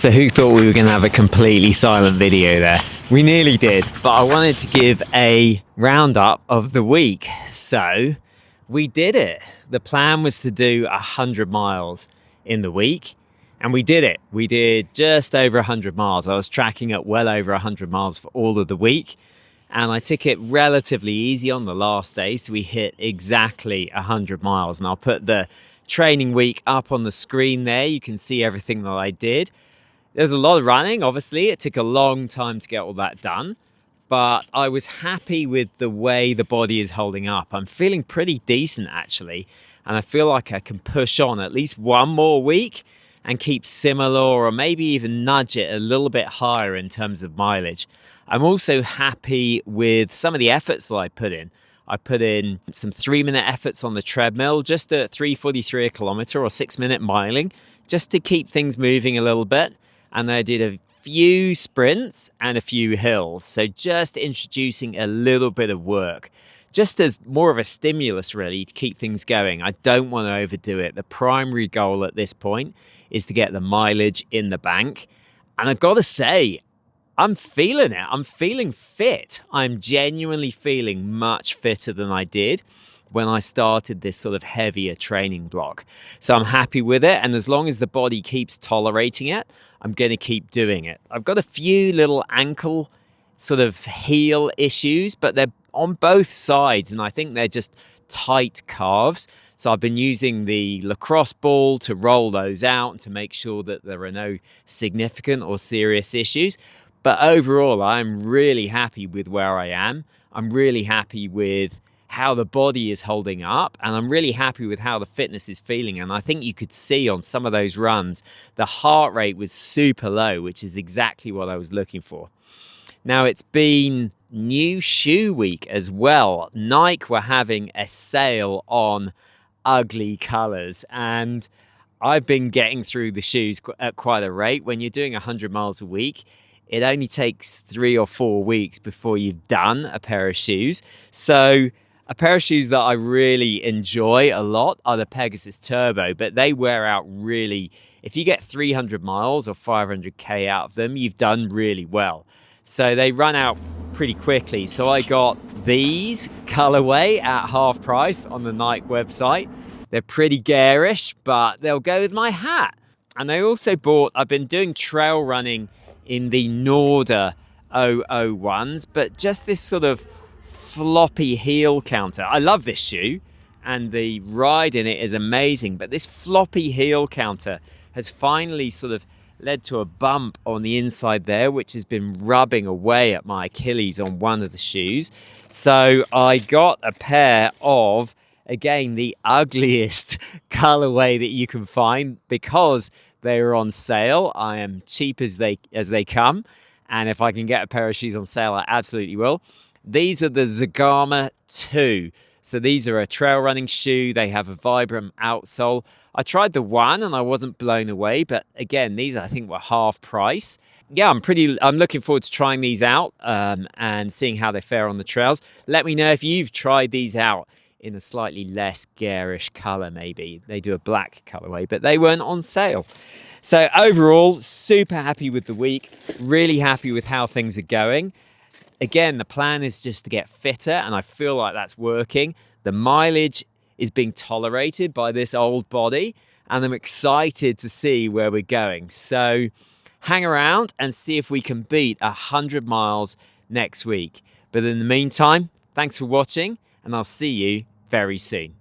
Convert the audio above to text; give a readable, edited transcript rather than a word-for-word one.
So who thought we were going to have a completely silent video there? We nearly did, but I wanted to give a roundup of the week. So we did it. The plan was to do 100 miles in the week, and we did it. We did just over 100 miles. I was tracking at well over 100 miles for all of the week, and I took it relatively easy on the last day. So we hit exactly 100 miles, and I'll put the training week up on the screen there. You can see everything that I did. There's a lot of running, obviously. It took a long time to get all that done, but I was happy with the way the body is holding up. I'm feeling pretty decent, actually, and I feel like I can push on at least one more week and keep similar, or maybe even nudge it a little bit higher in terms of mileage. I'm also happy with some of the efforts that I put in. I put in some 3-minute efforts on the treadmill, just at 3:43 a kilometer or 6-minute miling, just to keep things moving a little bit. And I did a few sprints and a few hills. So just introducing a little bit of work, just as more of a stimulus, really, to keep things going. I don't want to overdo it. The primary goal at this point is to get the mileage in the bank. And I've got to say, I'm feeling it. I'm feeling fit. I'm genuinely feeling much fitter than I did when I started this sort of heavier training block. So I'm happy with it. And as long as the body keeps tolerating it, I'm going to keep doing it. I've got a few little ankle sort of heel issues, but they're on both sides. And I think they're just tight calves. So I've been using the lacrosse ball to roll those out and to make sure that there are no significant or serious issues. But overall, I'm really happy with where I am. I'm really happy with how the body is holding up, and I'm really happy with how the fitness is feeling. And I think you could see on some of those runs, the heart rate was super low, which is exactly what I was looking for. Now, it's been new shoe week as well. Nike were having a sale on ugly colors, and I've been getting through the shoes at quite a rate. When you're doing 100 miles a week, it only takes 3 or 4 weeks before you've done a pair of shoes. So a pair of shoes that I really enjoy a lot are the Pegasus Turbo, but they wear out really. If you get 300 miles or 500k out of them, you've done really well. So they run out pretty quickly. So I got these colorway at half price on the Nike website. They're pretty garish, but they'll go with my hat. And I also bought, I've been doing trail running in the Norda 001s, but just this sort of floppy heel counter. I love this shoe and the ride in it is amazing, but this floppy heel counter has finally sort of led to a bump on the inside there, which has been rubbing away at my Achilles on one of the shoes. So I got a pair of, again, the ugliest colorway that you can find because they were on sale. I am cheap as they come, and if I can get a pair of shoes on sale, I absolutely will. These are the Zagama 2. So these are a trail running shoe. They have a Vibram outsole. I tried the one and I wasn't blown away, but again, these I think were half price. Yeah, I'm looking forward to trying these out and seeing how they fare on the trails. Let me know if you've tried these out in a slightly less garish color, maybe. They do a black colorway, but they weren't on sale. So overall, super happy with the week. Really happy with how things are going. Again, the plan is just to get fitter, and I feel like that's working. The mileage is being tolerated by this old body, and I'm excited to see where we're going. So hang around and see if we can beat 100 miles next week. But in the meantime, thanks for watching, and I'll see you very soon.